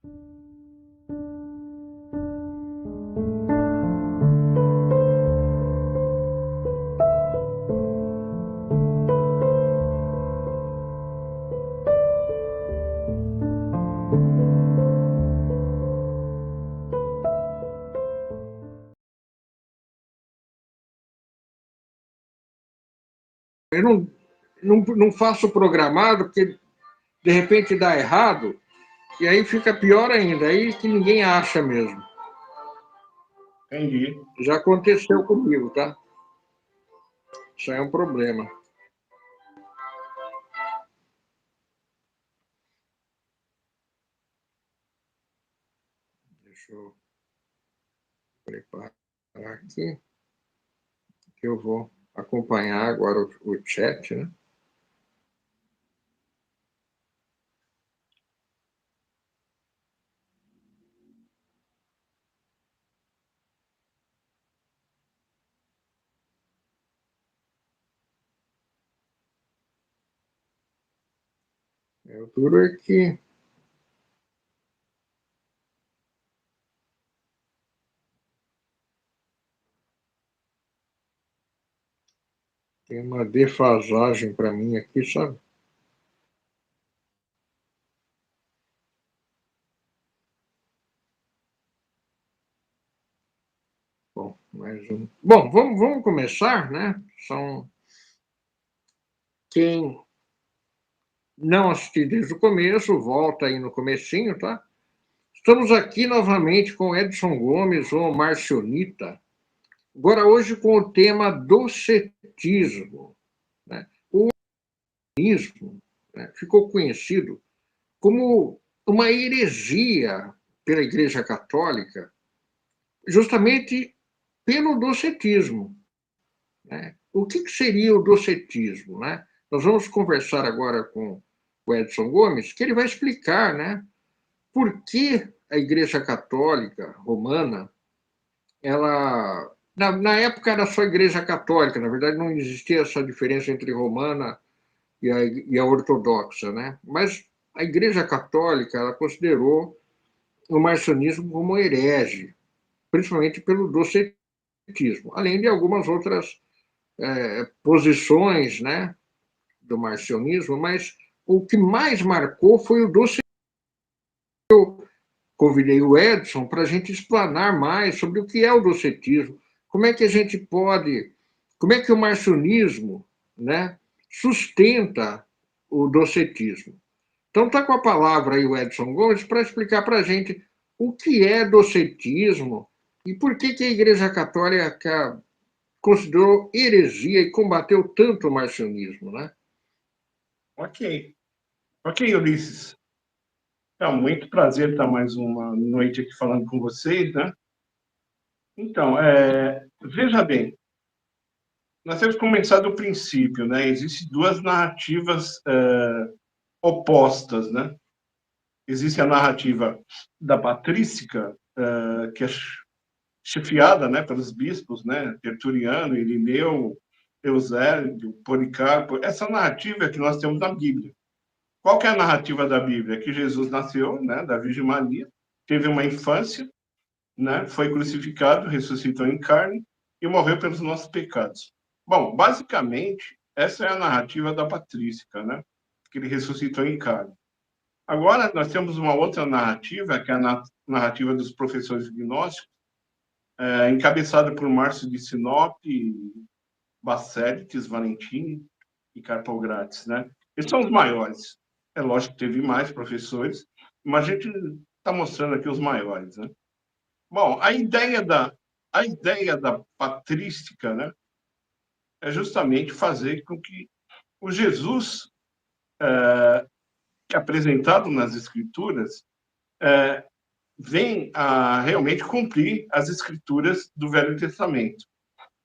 Eu não faço programado, porque de repente dá errado, e aí fica pior ainda, aí que ninguém acha mesmo. Entendi. Já aconteceu comigo, tá? Isso aí é um problema. Deixa eu preparar aqui, que eu vou acompanhar agora o chat, né? O duro é que tem uma defasagem para mim aqui, sabe? Bom, Bom, vamos começar, né? Quem não assistiu desde o começo, volta aí no comecinho, tá? Estamos aqui novamente com Edson Gomes, ou Marcionita. Agora, hoje, com o tema docetismo. Né? O docetismo, né, ficou conhecido como uma heresia pela Igreja Católica, justamente pelo docetismo. Né? O que seria o docetismo? Né? Nós vamos conversar agora com o Edson Gomes, que ele vai explicar, né, por que a Igreja Católica Romana, ela na época era só Igreja Católica, na verdade não existia essa diferença entre romana e a ortodoxa, né? Mas a Igreja Católica ela considerou o marcionismo como herege, principalmente pelo docetismo, além de algumas outras posições, né, do marcionismo, mas o que mais marcou foi o docetismo. Eu convidei o Edson para a gente explanar mais sobre o que é o docetismo, como é que a gente pode, como é que o marcionismo, né, sustenta o docetismo. Então está com a palavra aí o Edson Gomes para explicar para a gente o que é docetismo e por que a Igreja Católica considerou heresia e combateu tanto o marcionismo, né? Ok, Ulisses. Então, muito prazer estar mais uma noite aqui falando com vocês, né? Então, veja bem, nós temos que começar do princípio, né? Existem duas narrativas opostas, né? Existe a narrativa da patrística, que é chefiada, né, pelos bispos, né? Tertuliano, Irineu, Eusébio, Policarpo. Essa narrativa é que nós temos na Bíblia. Qual que é a narrativa da Bíblia? Que Jesus nasceu, né, da Virgem Maria, teve uma infância, né, foi crucificado, ressuscitou em carne e morreu pelos nossos pecados. Bom, basicamente, essa é a narrativa da patrística, né, que ele ressuscitou em carne. Agora, nós temos uma outra narrativa, que é a narrativa dos professores gnósticos, encabeçada por Márcio de Sinop, Bacelites, Valentini e Carpokrates, né? Eles são os maiores. É lógico que teve mais professores, mas a gente está mostrando aqui os maiores, né? Bom, a ideia da patrística, né, é justamente fazer com que o Jesus que é apresentado nas Escrituras venha a realmente cumprir as Escrituras do Velho Testamento.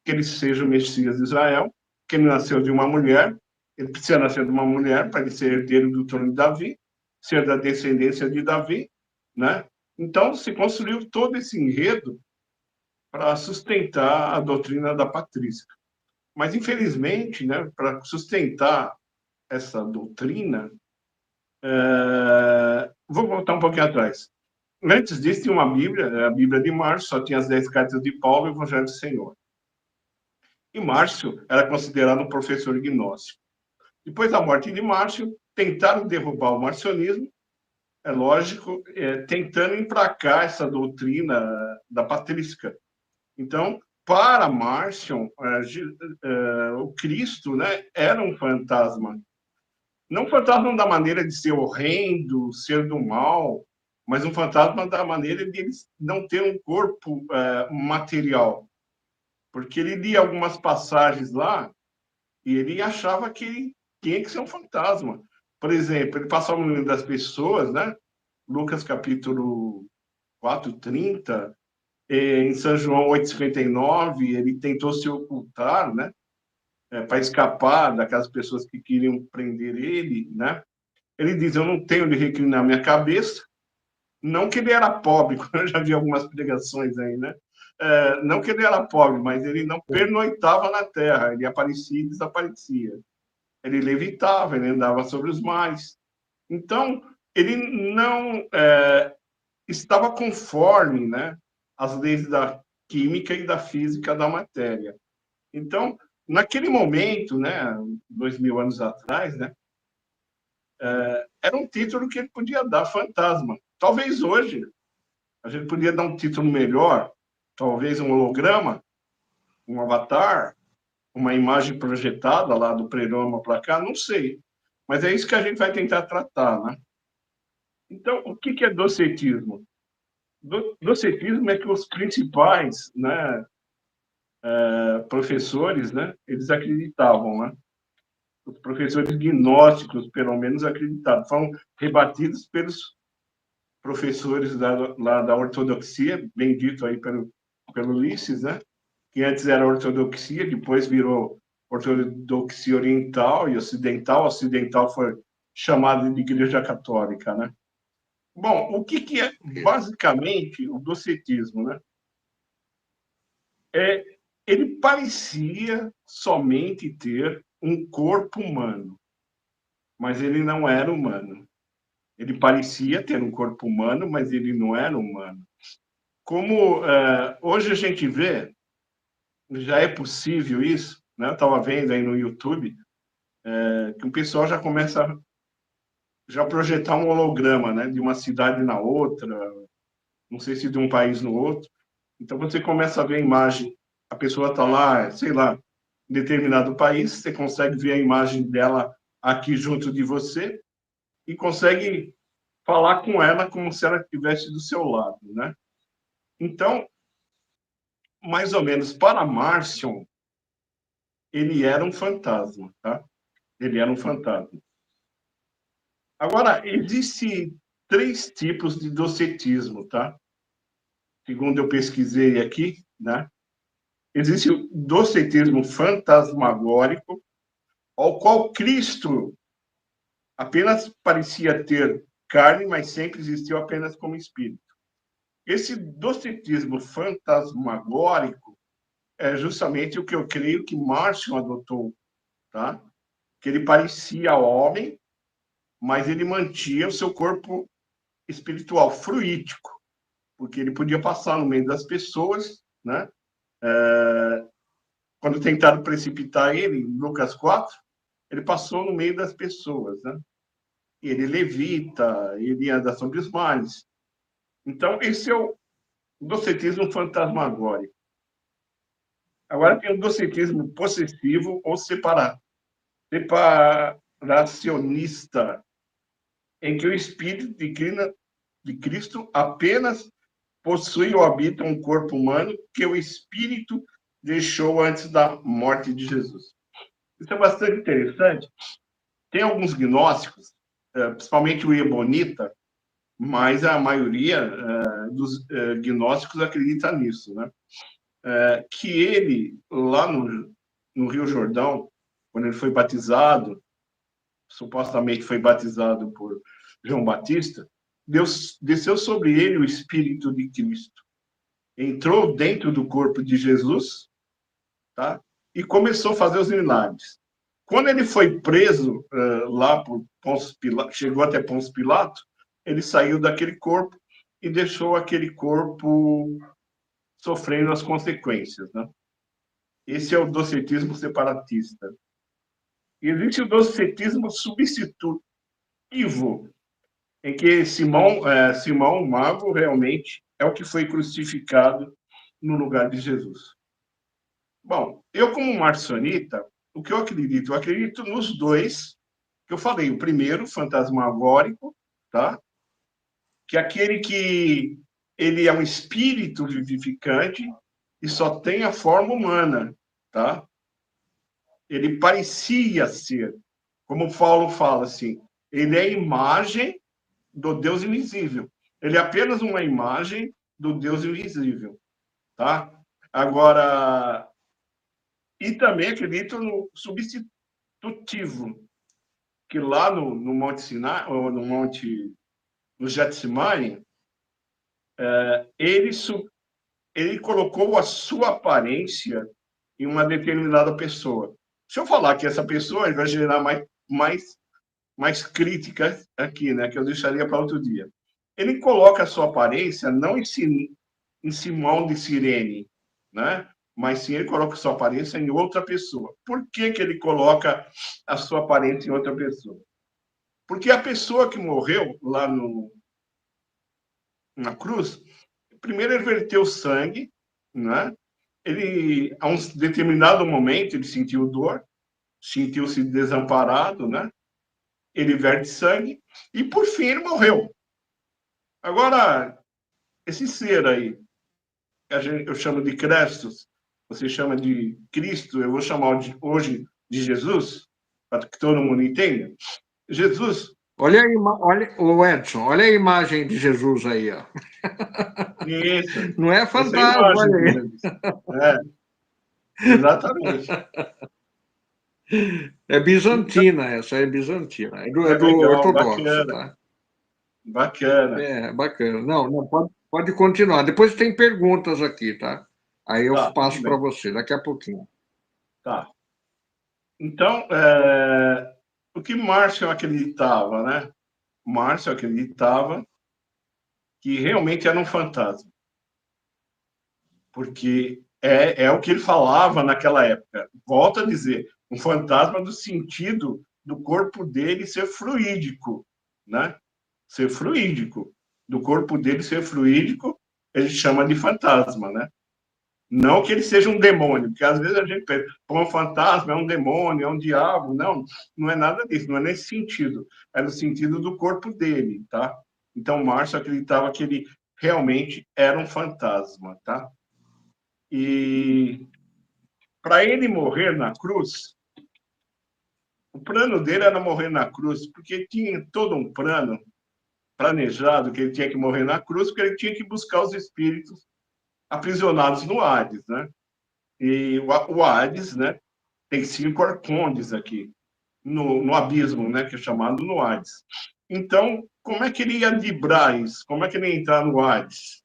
Que ele seja o Messias de Israel, que ele nasceu de uma mulher, ele precisa nascer de uma mulher para ele ser herdeiro do trono de Davi, ser da descendência de Davi, né? Então, se construiu todo esse enredo para sustentar a doutrina da patrística. Mas, infelizmente, né, para sustentar essa doutrina, vou voltar um pouquinho atrás. Antes disso, tinha uma Bíblia, a Bíblia de Márcio, só tinha as 10 cartas de Paulo e o Evangelho do Senhor. E Márcio era considerado um professor gnóstico. Depois da morte de Márcio, tentaram derrubar o marcionismo, é lógico, tentando emplacar essa doutrina da patrística. Então, para Márcio, o Cristo, né, era um fantasma. Não um fantasma da maneira de ser horrendo, ser do mal, mas um fantasma da maneira de ele não ter um corpo material. Porque ele lia algumas passagens lá e ele achava que ele tinha que ser um fantasma. Por exemplo, ele passava no meio das pessoas, né? Lucas capítulo 4:30, em São João 8:59, ele tentou se ocultar, né? Para escapar daquelas pessoas que queriam prender ele, né? Ele diz: eu não tenho de reclinar minha cabeça. Não que ele era pobre, eu já vi algumas pregações aí, né? Não que ele era pobre, mas ele não pernoitava na terra, ele aparecia e desaparecia. Ele levitava, ele andava sobre os mares. Então, ele não estava conforme, né, às leis da química e da física da matéria. Então, naquele momento, né, 2000 anos atrás, né, era um título que ele podia dar, fantasma. Talvez hoje a gente podia dar um título melhor, talvez um holograma, um avatar, uma imagem projetada lá do pleroma para cá, não sei. Mas é isso que a gente vai tentar tratar, né? Então, o que é docetismo? Docetismo é que os principais, né, professores, né, eles acreditavam, né? Os professores gnósticos, pelo menos, acreditavam. Foram rebatidos pelos professores lá da ortodoxia, bem dito aí pelo Ulisses, né? Que antes era ortodoxia, depois virou ortodoxia oriental e ocidental. Ocidental foi chamado de Igreja Católica, né? Bom, o que é basicamente o docetismo, né? Ele parecia somente ter um corpo humano, mas ele não era humano. Ele parecia ter um corpo humano, mas ele não era humano. Como hoje a gente vê, já é possível isso, né? Eu estava vendo aí no YouTube que o pessoal já começa a já projetar um holograma, né? De uma cidade na outra, não sei se de um país no outro. Então você começa a ver a imagem, a pessoa está lá, sei lá, em determinado país, você consegue ver a imagem dela aqui junto de você e consegue falar com ela como se ela estivesse do seu lado, né? Então, mais ou menos, para Marcion, ele era um fantasma, tá? Ele era um fantasma. Agora, existem 3 tipos de docetismo, tá? Segundo eu pesquisei aqui, né? Existe o docetismo fantasmagórico, ao qual Cristo apenas parecia ter carne, mas sempre existiu apenas como espírito. Esse docetismo fantasmagórico é justamente o que eu creio que Márcio adotou, tá? Que ele parecia homem, mas ele mantinha o seu corpo espiritual, fluídico, porque ele podia passar no meio das pessoas, né? Quando tentaram precipitar ele, em Lucas 4, ele passou no meio das pessoas, né? Ele levita, ele anda sobre os mares. Então, esse é o docetismo fantasmagórico. Agora tem o docetismo possessivo ou separacionista, em que o espírito de Cristo apenas possui ou habita um corpo humano que o espírito deixou antes da morte de Jesus. Isso é bastante interessante. Tem alguns gnósticos, principalmente o Ebonita, mas a maioria dos gnósticos acredita nisso, né? Que ele, lá no Rio Jordão, quando ele foi batizado, supostamente foi batizado por João Batista, Deus desceu sobre ele o Espírito de Cristo. Entrou dentro do corpo de Jesus, tá? E começou a fazer os milagres. Quando ele foi preso lá por Pôncio Pilato, chegou até Pôncio Pilato, ele saiu daquele corpo e deixou aquele corpo sofrendo as consequências, né? Esse é o docetismo separatista. E existe o docetismo substitutivo, em que Simão Mago realmente é o que foi crucificado no lugar de Jesus. Bom, eu como marcionita, o que eu acredito? Eu acredito nos dois que eu falei. O primeiro, fantasmagórico, tá? Que é aquele que ele é um espírito vivificante e só tem a forma humana, tá? Ele parecia ser, como Paulo fala assim, ele é a imagem do Deus invisível. Ele é apenas uma imagem do Deus invisível, tá? Agora, e também acredito no substitutivo, que lá no Monte Sinai, ou no Getsemane, ele, ele colocou a sua aparência em uma determinada pessoa. Se eu falar que essa pessoa, ele vai gerar mais críticas aqui, né, que eu deixaria para outro dia. Ele coloca a sua aparência não em Simão de Cirene, né? Mas sim ele coloca a sua aparência em outra pessoa. Por que ele coloca a sua aparência em outra pessoa? Porque a pessoa que morreu lá na cruz, primeiro ele verteu sangue, né? Ele, a um determinado momento, ele sentiu dor, sentiu-se desamparado, né? Ele verte sangue e, por fim, ele morreu. Agora, esse ser aí, eu chamo de Crestos, você chama de Cristo, eu vou chamar hoje de Jesus, para que todo mundo entenda. Jesus. Olha, olha o Edson, olha a imagem de Jesus aí, ó. Isso. Não é Essa é a fantasma, imagem olha de aí. Jesus. Exatamente. É Então, bizantina, essa é bizantina. É do legal, ortodoxo, bacana. tá? Bacana. É, bacana. Não, não pode continuar. Depois tem perguntas aqui, tá? Aí eu Tá, tudo passo para bem. você, daqui a pouquinho. Tá. Então, o que Márcio acreditava, né? Márcio acreditava que realmente era um fantasma, porque é o que ele falava naquela época. Volto a dizer, um fantasma no sentido do corpo dele ser fluídico, né? Ser fluídico. Do corpo dele ser fluídico, ele chama de fantasma, né? Não que ele seja um demônio, porque às vezes a gente pensa, pô, um fantasma é um demônio, é um diabo. Não, não é nada disso, não é nesse sentido. É no sentido do corpo dele, tá? Então, Márcio acreditava que ele realmente era um fantasma, tá? E para ele morrer na cruz, o plano dele era morrer na cruz, porque tinha todo um plano planejado que ele tinha que morrer na cruz, porque ele tinha que buscar os espíritos aprisionados no Hades, né? E o Hades, né, tem 5 arcondes aqui, no abismo, né, que é chamado no Hades. Então, como é que ele ia driblar isso? Como é que ele ia entrar no Hades?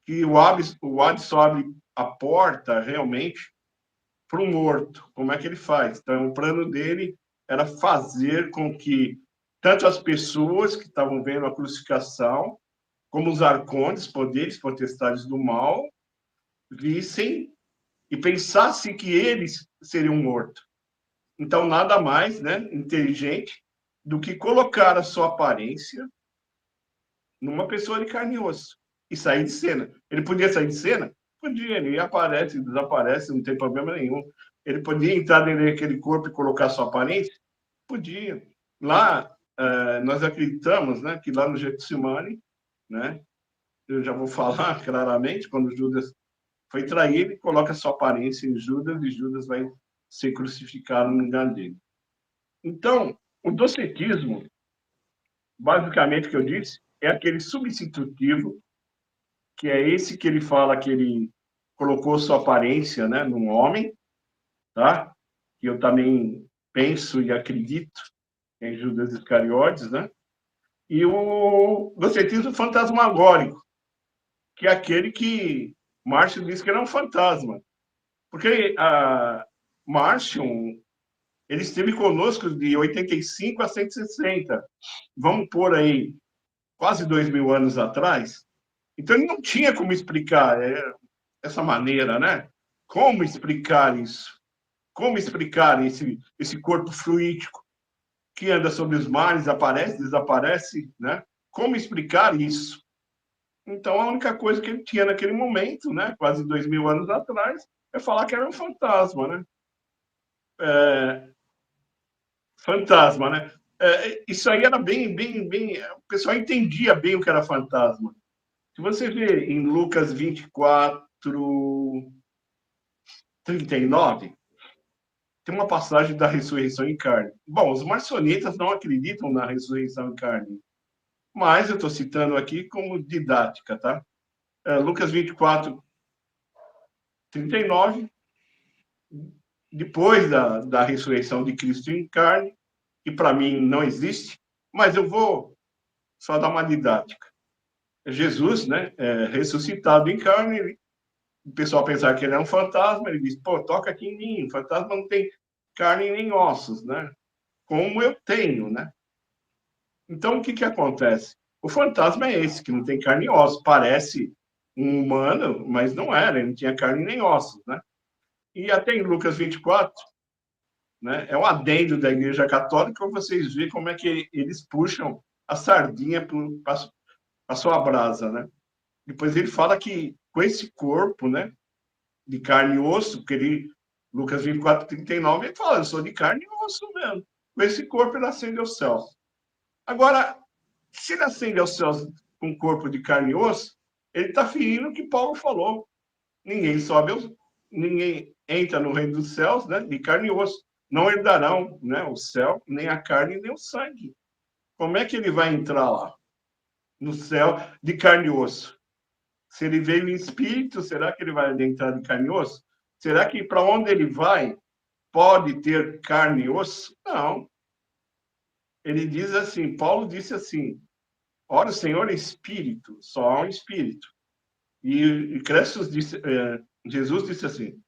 Que o Hades só abre a porta, realmente, para o morto. Como é que ele faz? Então, o plano dele era fazer com que tanto as pessoas que estavam vendo a crucificação, como os arcontes, poderes, potestades do mal, vissem e pensassem que eles seriam mortos. Então, nada mais, né, inteligente do que colocar a sua aparência numa pessoa de carne e osso e sair de cena. Ele podia sair de cena? Podia, ele aparece, desaparece, não tem problema nenhum. Ele podia entrar dentro daquele corpo e colocar sua aparência? Podia. Lá, nós acreditamos, né, que lá no Getsemane, né, eu já vou falar claramente, quando Judas foi traído, ele coloca sua aparência em Judas e Judas vai ser crucificado no lugar dele. Então, o docetismo, basicamente o que eu disse, é aquele substitutivo, que é esse que ele fala que ele colocou sua aparência, né, num homem, tá? Que eu também penso e acredito em Judas Iscariotes, né? E o docetismo fantasmagórico, que é aquele que Márcio diz que ele é um fantasma. Porque Márcio, ele esteve conosco de 85 a 160. Vamos pôr aí, quase 2.000 anos atrás. Então, ele não tinha como explicar essa maneira, né? Como explicar isso? Como explicar esse corpo fluídico que anda sobre os mares, aparece, desaparece, né? Como explicar isso? Então, a única coisa que ele tinha naquele momento, né, quase 2000 anos atrás, é falar que era um fantasma, né? Fantasma, né? Isso aí era bem. O pessoal entendia bem o que era fantasma. Se você vê em Lucas 24, 39, tem uma passagem da ressurreição em carne. Bom, os marcionitas não acreditam na ressurreição em carne, mas eu estou citando aqui como didática, tá? Lucas 24, 39, depois da ressurreição de Cristo em carne, que para mim não existe, mas eu vou só dar uma didática. Jesus, né, ressuscitado em carne, o pessoal pensar que ele é um fantasma, ele diz, pô, toca aqui em mim, o fantasma não tem carne nem ossos, né? Como eu tenho, né? Então, o que acontece? O fantasma é esse, que não tem carne e ossos, parece um humano, mas não era, ele não tinha carne nem ossos, né? E até em Lucas 24, né, é um adendo da Igreja Católica, para vocês verem como é que eles puxam a sardinha para a sua brasa, né? Depois ele fala que com esse corpo, né, de carne e osso, que ele, Lucas 24, 39, ele fala, eu sou de carne e osso mesmo. Com esse corpo ele ascende aos céus. Agora, se ele ascende aos céus com um corpo de carne e osso, ele está ferindo o que Paulo falou. Ninguém entra no reino dos céus, né, de carne e osso. Não herdarão, né, o céu, nem a carne, nem o sangue. Como é que ele vai entrar lá? No céu de carne e osso? Se ele veio em espírito, será que ele vai entrar de carne e osso? Será que para onde ele vai pode ter carne e osso? Não. Ele diz assim, Paulo disse assim, ora, o Senhor é espírito, só há um espírito. E Jesus disse assim,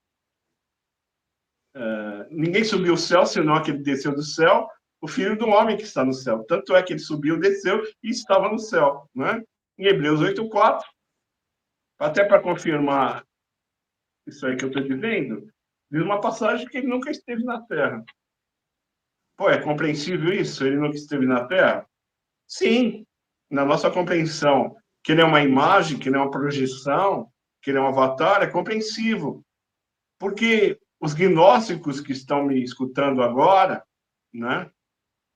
ninguém subiu ao céu, senão aquele desceu do céu, o Filho do Homem que está no céu. Tanto é que ele subiu, desceu e estava no céu. Né? Em Hebreus 8:4, até para confirmar isso aí que eu estou dizendo, diz uma passagem que ele nunca esteve na Terra. Pô, é compreensível isso? Ele nunca esteve na Terra? Sim, na nossa compreensão, que ele é uma imagem, que ele é uma projeção, que ele é um avatar, é compreensível. Porque os gnósticos que estão me escutando agora, né?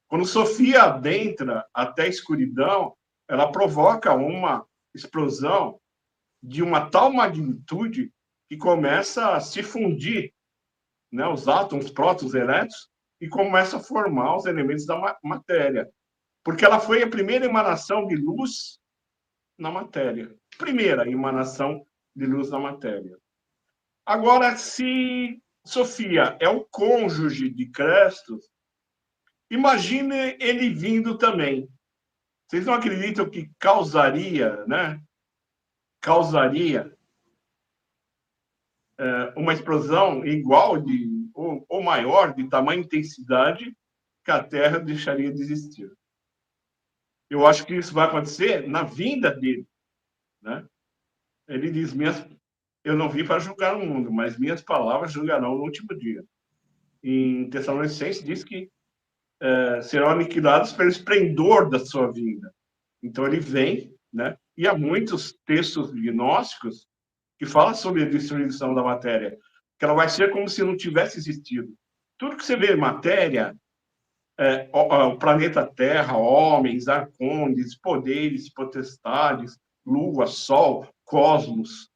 Quando Sofia adentra até a escuridão, ela provoca uma explosão de uma tal magnitude que começa a se fundir, né, os átomos, prótons, elétrons, e começa a formar os elementos da matéria. Porque ela foi a primeira emanação de luz na matéria. Primeira emanação de luz na matéria. Agora, se Sofia é o cônjuge de Crestos, imagine ele vindo também. Vocês não acreditam que causaria, né? Causaria uma explosão igual ou maior, de tamanha intensidade, que a Terra deixaria de existir. Eu acho que isso vai acontecer na vinda dele, né? Ele diz: eu não vim para julgar o mundo, mas minhas palavras julgarão no último dia. Em Tessalonicenses diz que serão aniquilados pelo esplendor da sua vinda. Então ele vem, né? E há muitos textos gnósticos que falam sobre a destruição da matéria, que ela vai ser como se não tivesse existido. Tudo que você vê em matéria, o planeta Terra, homens, arcontes, poderes, potestades, lua, sol, cosmos,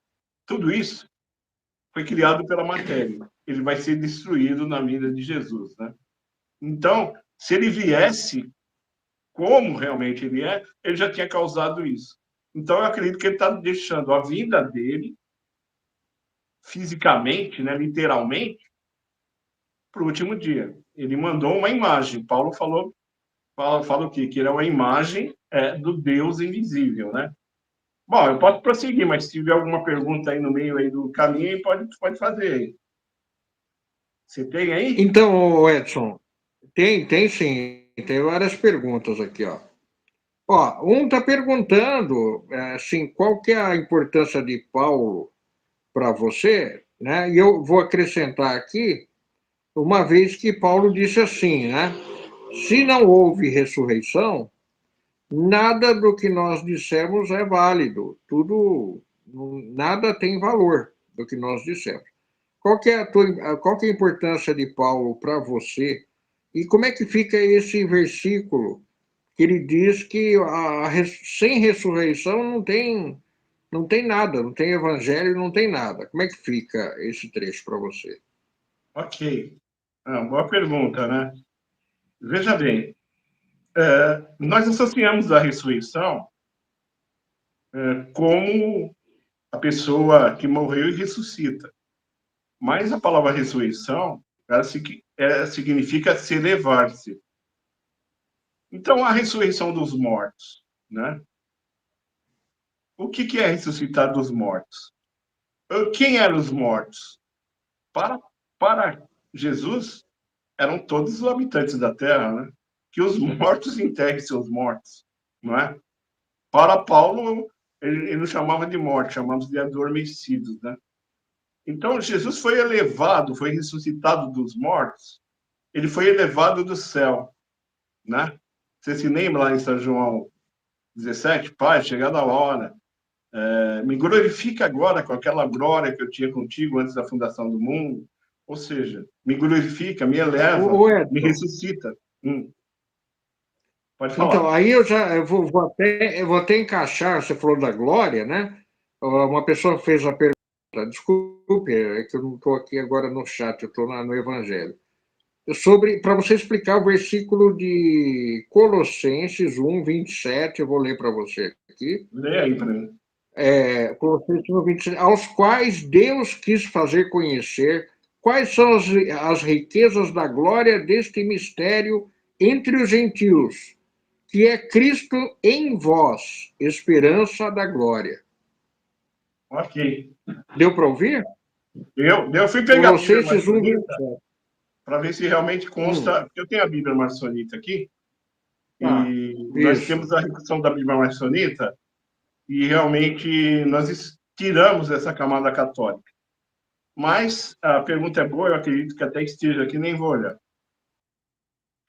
tudo isso foi criado pela matéria. Ele vai ser destruído na vida de Jesus, né? Então, se ele viesse como realmente ele é, ele já tinha causado isso. Então, eu acredito que ele está deixando a vinda dele, fisicamente, né, literalmente, para o último dia. Ele mandou uma imagem. Paulo fala o quê? Que ele é uma imagem do Deus invisível, né? Bom, eu posso prosseguir, mas se tiver alguma pergunta aí no meio aí do caminho, pode fazer aí. Você tem aí? Então, Edson, tem sim. Tem várias perguntas aqui, ó. Ó, um está perguntando assim, qual que é a importância de Paulo para você, né? E eu vou acrescentar aqui, uma vez que Paulo disse assim, né? Se não houve ressurreição, nada do que nós dissemos é válido, tudo, nada tem valor do que nós dissemos. Qual que é a importância de Paulo para você? E como é que fica esse versículo que ele diz que sem ressurreição não tem nada, não tem evangelho, não tem nada. Como é que fica esse trecho para você? Ok. Boa pergunta, né? Veja bem, nós associamos a ressurreição como a pessoa que morreu e ressuscita. Mas a palavra ressurreição, ela significa se elevar-se. Então, a ressurreição dos mortos, né? O que é ressuscitar dos mortos? Quem eram os mortos? Para Jesus, eram todos os habitantes da Terra, né? Que os mortos enterrem seus mortos, não é? Para Paulo, ele não chamava de morte, chamava de adormecidos, né? Então, Jesus foi elevado, foi ressuscitado dos mortos, ele foi elevado do céu, né? Você se lembra lá em São João 17? Pai, chegada a hora, me glorifica agora com aquela glória que eu tinha contigo antes da fundação do mundo. Ou seja, me glorifica, me eleva, O me Edson, ressuscita. Pode então, falar. aí eu vou até encaixar, você falou da glória, né? Uma pessoa fez a pergunta, desculpe, é que eu não estou aqui agora no chat, eu estou no Evangelho. Para você explicar o versículo de Colossenses 1:27, eu vou ler para você aqui. Lê aí para mim. Colossenses 1:27, aos quais Deus quis fazer conhecer quais são as riquezas da glória deste mistério entre os gentios, que é Cristo em vós, esperança da glória. Ok. Deu para ouvir? Eu fui pegar a Bíblia Colossenses Maçonita 1:27. para ver se realmente consta, porque eu tenho a Bíblia Maçonita aqui, Tá, e nós isso. temos a redação da Bíblia Maçonita, e realmente nós tiramos essa camada católica. Mas a pergunta é boa, eu acredito que até esteja aqui, nem vou olhar.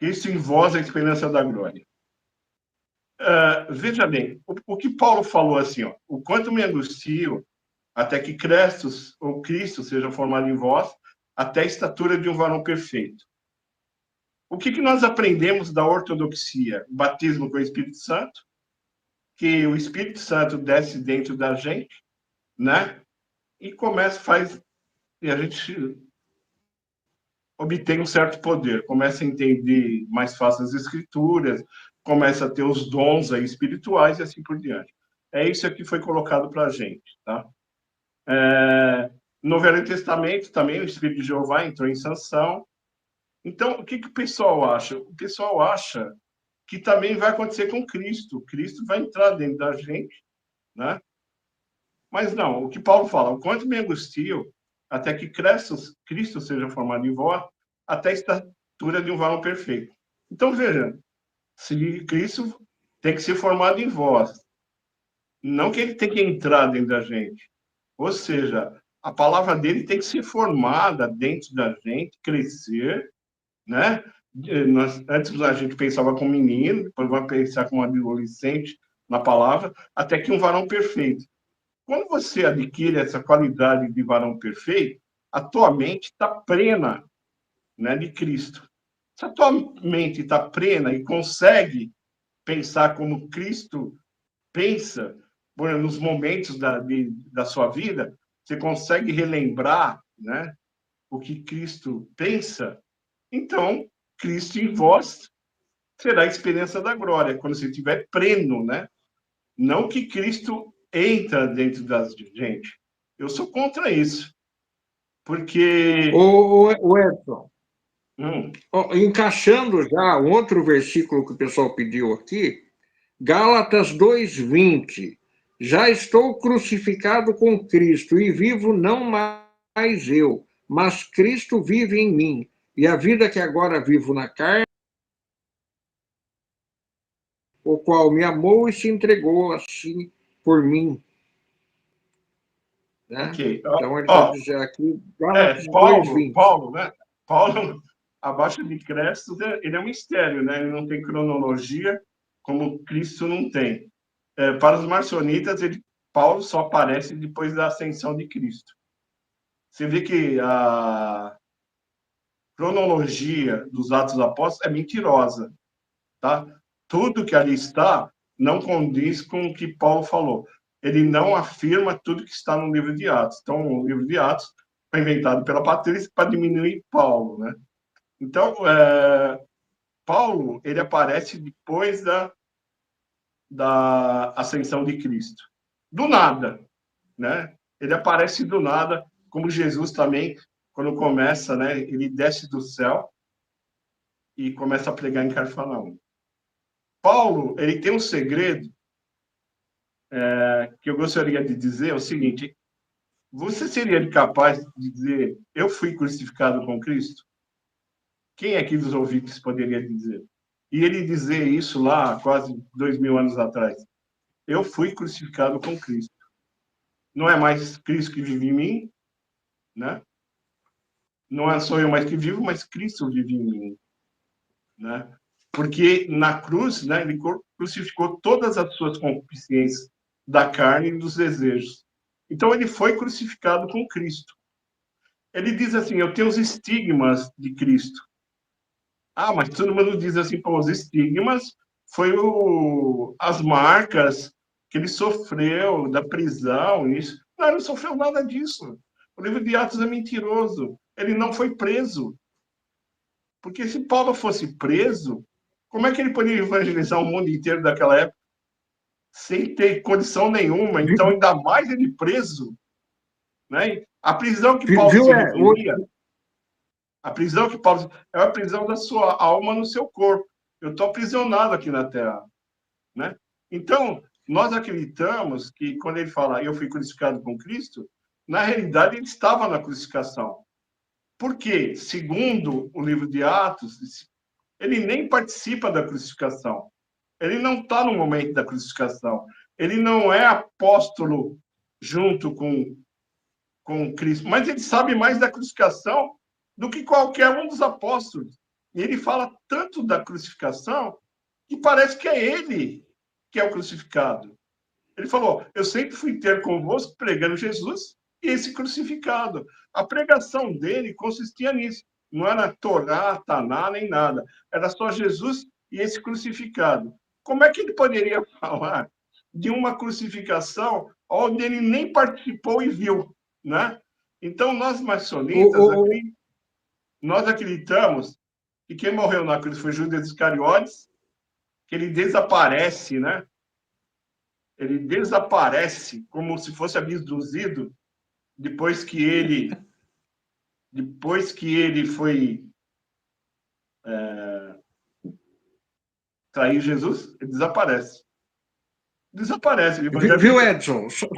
Cristo em vós a esperança da glória. Veja bem, o que Paulo falou assim, ó, o quanto me angustio até que Cristo seja formado em vós, até a estatura de um varão perfeito. O que nós aprendemos da ortodoxia? O batismo com o Espírito Santo, que o Espírito Santo desce dentro da gente, né? E e a gente obtém um certo poder, começa a entender mais fácil as escrituras, começa a ter os dons aí espirituais e assim por diante. É isso que foi colocado para a gente, tá? No Velho Testamento também o Espírito de Jeová entrou em sanção. Então, o que o pessoal acha? O pessoal acha que também vai acontecer com Cristo. Cristo vai entrar dentro da gente, né? Mas não, o que Paulo fala, o quanto me angustio até que Cristo seja formado em vós, até a estatura de um varão perfeito. Então, veja, se Cristo tem que ser formado em vós, não que ele tem que entrar dentro da gente. Ou seja, a palavra dele tem que ser formada dentro da gente, crescer, né? Antes a gente pensava com menino, depois vai pensar com adolescente na palavra, até que um varão perfeito. Quando você adquire essa qualidade de varão perfeito, a tua mente está plena, né, de Cristo. Se a tua mente está plena e consegue pensar como Cristo pensa, nos momentos da sua vida, você consegue relembrar, né, o que Cristo pensa, então Cristo em vós será a experiência da glória, quando você estiver pleno, né? Não que Cristo entra dentro da gente. Eu sou contra isso, porque O Edson, hum, encaixando já um outro versículo que o pessoal pediu aqui, Gálatas 2:20. Já estou crucificado com Cristo e vivo não mais eu, mas Cristo vive em mim. E a vida que agora vivo na carne, o qual me amou e se entregou assim por mim. Né? Ok. Então, ele está dizendo aqui, Gálatas 2:20. Paulo, né? Paulo, abaixo de Cristo, ele é um mistério, né? Ele não tem cronologia, como Cristo não tem. Para os marcionitas, Paulo só aparece depois da ascensão de Cristo. Você vê que a cronologia dos Atos Apóstolos é mentirosa, tá? Tudo que ali está não condiz com o que Paulo falou. Ele não afirma tudo que está no livro de Atos. Então, o livro de Atos foi inventado pela Patrícia para diminuir Paulo, né? Então, Paulo, ele aparece depois da ascensão de Cristo. Do nada, né? Ele aparece do nada, como Jesus também, quando começa, né? Ele desce do céu e começa a pregar em Cafarnaum. Paulo, ele tem um segredo que eu gostaria de dizer, é o seguinte: você seria capaz de dizer, eu fui crucificado com Cristo? Quem aqui dos ouvintes poderia dizer? E ele dizer isso lá, quase 2000 anos atrás. Eu fui crucificado com Cristo. Não é mais Cristo que vive em mim, né? Não sou eu mais que vivo, mas Cristo vive em mim, né? Porque na cruz, né, ele crucificou todas as suas concupiscências da carne e dos desejos. Então ele foi crucificado com Cristo. Ele diz assim: eu tenho os estigmas de Cristo. Ah, mas todo mundo diz assim: pô, os estigmas foi as marcas que ele sofreu da prisão, isso. Não, ele não sofreu nada disso. O livro de Atos é mentiroso. Ele não foi preso. Porque se Paulo fosse preso, como é que ele poderia evangelizar o mundo inteiro daquela época sem ter condição nenhuma? Então, ainda mais ele preso, né? A prisão que Paulo Viu? se referia, a prisão que Paulo é a prisão da sua alma no seu corpo. Eu estou aprisionado aqui na Terra, né? Então, nós acreditamos que quando ele fala eu fui crucificado com Cristo, na realidade ele estava na crucificação. Por quê? Segundo o livro de Atos, ele nem participa da crucificação. Ele não está no momento da crucificação. Ele não é apóstolo junto com Cristo, mas ele sabe mais da crucificação do que qualquer um dos apóstolos. E ele fala tanto da crucificação que parece que é ele que é o crucificado. Ele falou: eu sempre fui ter convosco pregando Jesus e esse crucificado. A pregação dele consistia nisso. Não era Torá, Taná, nem nada. Era só Jesus e esse crucificado. Como é que ele poderia falar de uma crucificação onde ele nem participou e viu, né? Então, nós maçonistas, nós acreditamos que quem morreu na cruz foi Judas Iscariotes, que ele desaparece, né? Ele desaparece como se fosse abduzido depois que ele foi trair Jesus, ele desaparece. Desaparece. Viu, Edson? Só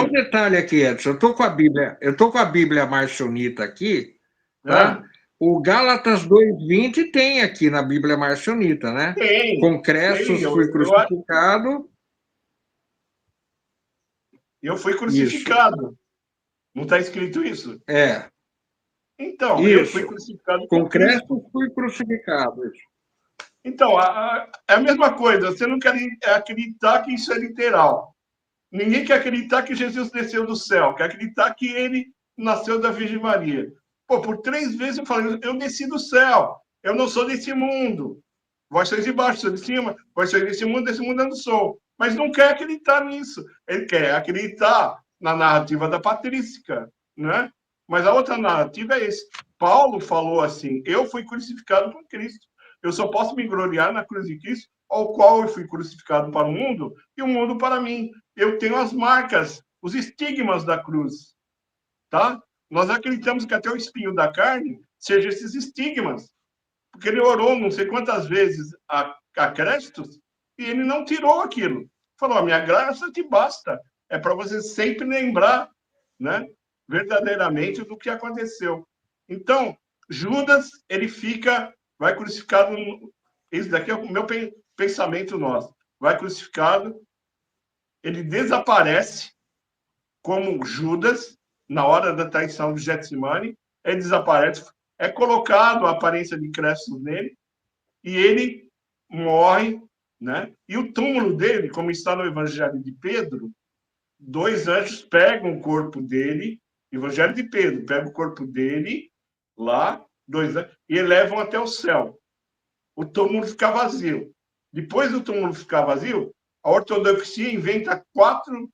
um detalhe aqui, Edson. Eu tô com a Bíblia Marcionita aqui, tá? O Gálatas 2:20 tem aqui na Bíblia Marcionita, né? Tem. Com Crestos fui crucificado. Eu fui crucificado. Isso. Não está escrito isso? É. Então, isso. Eu fui crucificado com Crestos fui crucificado. Então, é a mesma coisa. Você não quer acreditar que isso é literal. Ninguém quer acreditar que Jesus desceu do céu. Quer acreditar que ele nasceu da Virgem Maria. Pô, por 3 vezes eu falei: eu desci do céu. Eu não sou desse mundo. Vós sois de baixo, sou de cima. Vós sois desse mundo eu não sou. Mas não quer acreditar nisso. Ele quer acreditar na narrativa da patrística, né? Mas a outra narrativa é esse. Paulo falou assim: eu fui crucificado com Cristo. Eu só posso me gloriar na cruz de Cristo, ao qual eu fui crucificado para o mundo e o mundo para mim. Eu tenho as marcas, os estigmas da cruz, tá? Nós acreditamos que até o espinho da carne seja esses estigmas, porque ele orou não sei quantas vezes a Crestos e ele não tirou aquilo. Falou: a minha graça te basta. É para você sempre lembrar, né, verdadeiramente do que aconteceu. Então, Judas, ele vai crucificado. Isso daqui é o meu pensamento nosso. Vai crucificado, ele desaparece como Judas, na hora da traição de Getsemane, ele desaparece, é colocado a aparência de Cristo nele, e ele morre, né? E o túmulo dele, como está no Evangelho de Pedro, 2 anjos pegam o corpo dele, Evangelho de Pedro, pega o corpo dele lá, 2 anjos, e levam até o céu. O túmulo fica vazio. Depois do túmulo ficar vazio, a ortodoxia inventa 4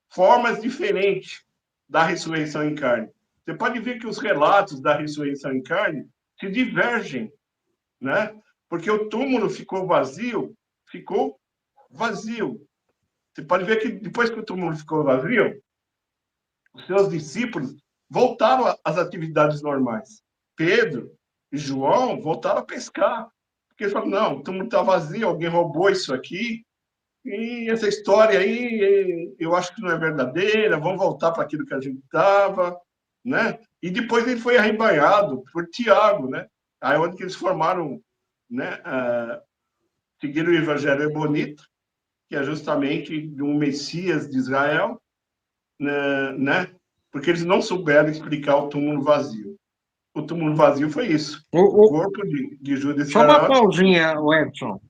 formas diferentes da ressurreição em carne. Você pode ver que os relatos da ressurreição em carne se divergem, né? Porque o túmulo ficou vazio. Você pode ver que depois que o túmulo ficou vazio, os seus discípulos voltaram às atividades normais. Pedro e João voltaram a pescar. Porque eles falaram, não, o túmulo está vazio, alguém roubou isso aqui, e essa história aí, eu acho que não é verdadeira, vamos voltar para aquilo que a gente estava, né? E depois ele foi arrebanhado por Tiago, né? Aí onde que eles formaram, né? Seguiram o Evangelho bonito, que é justamente de um Messias de Israel, né? Porque eles não souberam explicar o túmulo vazio. O túmulo vazio foi isso. O corpo de Judas Só uma Iscariotes. pausinha, Edson.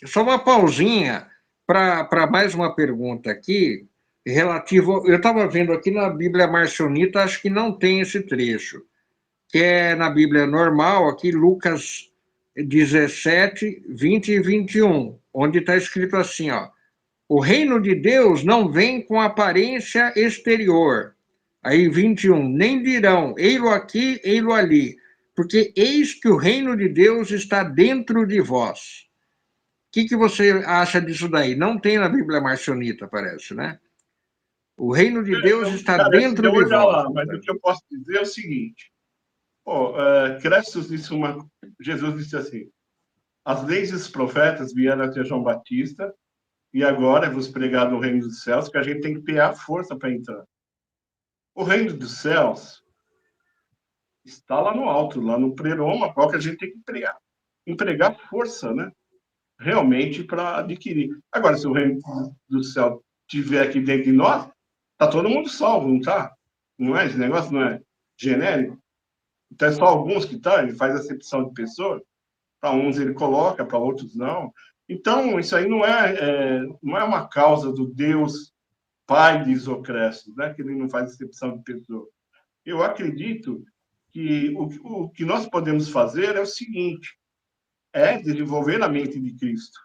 Só uma pausinha para mais uma pergunta aqui, relativo. Eu estava vendo aqui na Bíblia Marcionita, acho que não tem esse trecho, que é na Bíblia normal, aqui Lucas 17, 20 e 21, onde está escrito assim, ó, o reino de Deus não vem com aparência exterior. Aí 21, nem dirão, ei-lo aqui, ei-lo ali, porque eis que o reino de Deus está dentro de vós. O que você acha disso daí? Não tem na Bíblia Marcionita, parece, né? O reino de Deus está Parece de dentro eu de olhar vós. lá, mas o que eu posso dizer é o seguinte. Crestos disse Jesus disse assim, as leis dos profetas vieram até João Batista e agora vos pregar no reino dos céus que a gente tem que ter a força para entrar. O reino dos céus está lá no alto, lá no preroma, qual que a gente tem que empregar força, né? Realmente para adquirir. Agora, se o reino do céu estiver aqui dentro de nós, tá todo mundo salvo, não tá? Não é? Esse negócio não é genérico? Então, é só alguns que tá, ele faz acepção de pessoas, para uns ele coloca, para outros não. Então, isso aí não é uma causa do Deus Pai de Isocrestos, né? Que ele não faz acepção de pessoas. Eu acredito que o que nós podemos fazer é o seguinte, é desenvolver a mente de Cristo,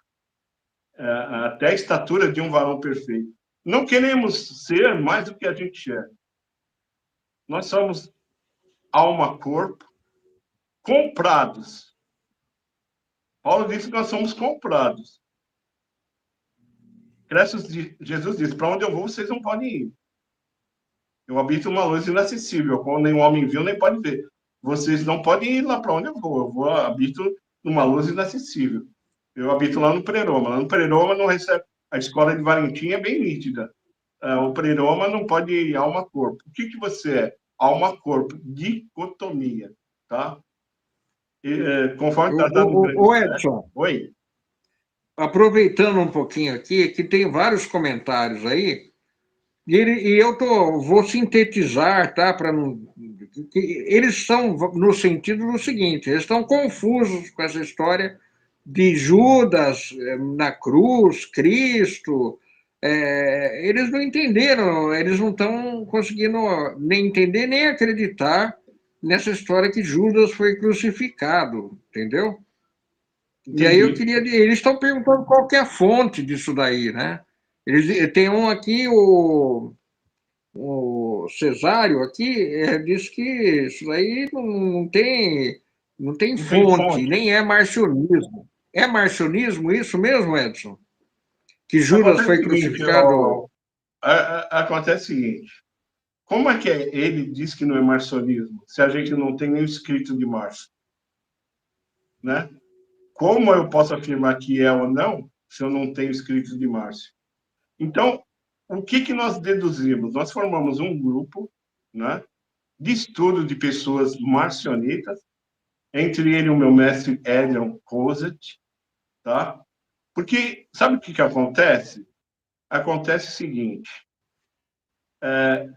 até a estatura de um varão perfeito. Não queremos ser mais do que a gente é. Nós somos alma, corpo, comprados. Paulo disse que nós somos comprados. Jesus disse, para onde eu vou, vocês não podem ir. Eu habito uma luz inacessível, quando nenhum homem viu, nem pode ver. Vocês não podem ir lá para onde eu vou. Habito numa luz inacessível. Eu habito lá no Preroma. Lá no Preroma não recebe... A escola de Valentim é bem nítida. O Preroma não pode ir alma-corpo. O que você é? Alma-corpo. Dicotomia. Tá? Conforme tratado do grande Edson, Oi? aproveitando um pouquinho aqui, que tem vários comentários aí, e eu vou sintetizar, tá? Eles estão no sentido do seguinte: eles estão confusos com essa história de Judas na cruz, Cristo. Eles não entenderam, eles não estão conseguindo nem entender nem acreditar nessa história que Judas foi crucificado, entendeu? Entendi. E aí eu queria. Eles estão perguntando qual que é a fonte disso daí, né? Tem um aqui, o Cesário aqui, diz que isso daí não tem fonte, nem é marcionismo. É marcionismo isso mesmo, Edson? Que Judas Acontece o foi seguinte, crucificado. acontece o seguinte. Como é que ele diz que não é marcionismo, se a gente não tem nem o escrito de Márcio? Né? Como eu posso afirmar que é ou não, se eu não tenho escrito de Márcio? Então, o que nós deduzimos? Nós formamos um grupo, né, de estudo de pessoas marcionitas, entre ele o meu mestre Elion Koset, tá? Porque sabe o que acontece? Acontece o seguinte,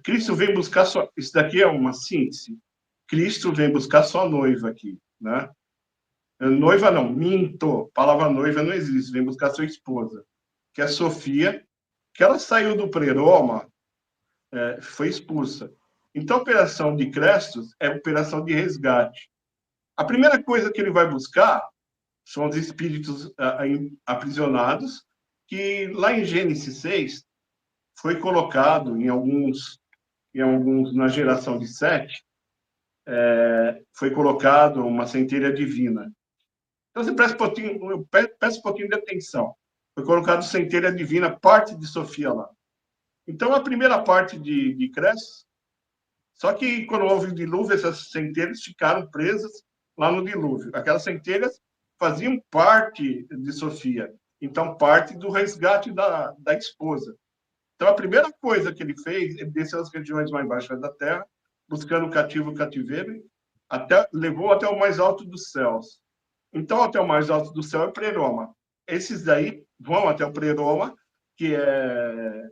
Cristo vem buscar sua... Isso daqui é uma síntese. Cristo vem buscar sua noiva aqui, né? Noiva não, minto. A palavra noiva não existe. Vem buscar sua esposa, que é Sofia, que ela saiu do pleroma, foi expulsa. Então, a operação de Crestos é a operação de resgate. A primeira coisa que ele vai buscar são os espíritos aprisionados, que lá em Gênesis 6 foi colocado em alguns na geração de Sete, foi colocado uma centelha divina. Então, você presta um pouquinho de atenção. Foi colocado centelha divina, parte de Sofia lá. Então, a primeira parte de Cresces, só que quando houve o dilúvio, essas centelhas ficaram presas lá no dilúvio. Aquelas centelhas faziam parte de Sofia, então parte do resgate da esposa. Então, a primeira coisa que ele fez, ele desceu às regiões mais baixas da terra, buscando o cativo e o cativeiro, levou até o mais alto dos céus. Então, até o mais alto do céu é Pleroma. Esses daí vão até o Pleroma, que é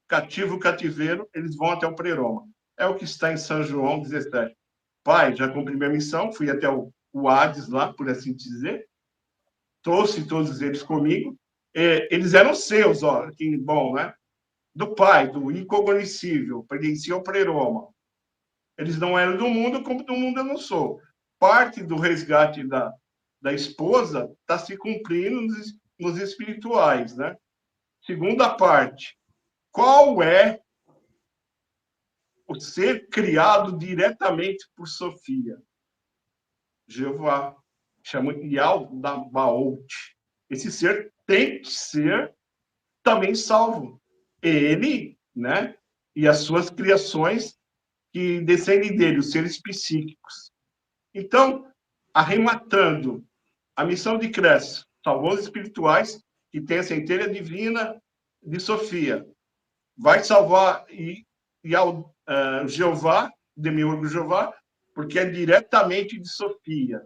cativo, cativeiro, eles vão até o Pleroma. É o que está em São João 17. Pai, já cumpri minha missão, fui até o Hades lá, por assim dizer, trouxe todos eles comigo. Eles eram seus, ó, que bom, né? Do Pai, do incognoscível, pertencia ao Pleroma. Eles não eram do mundo, como do mundo eu não sou. Parte do resgate da esposa está se cumprindo nos espirituais, né? Segunda parte, qual é o ser criado diretamente por Sofia? Jeová, chama Yaldabaoth. Esse ser tem que ser também salvo. Ele, né? E as suas criações que descendem dele, os seres psíquicos. Então, arrematando a missão de Cresces, salvou os espirituais, que tem a centelha divina de Sofia. Vai salvar Jeová, Demiurgo Jeová, porque é diretamente de Sofia.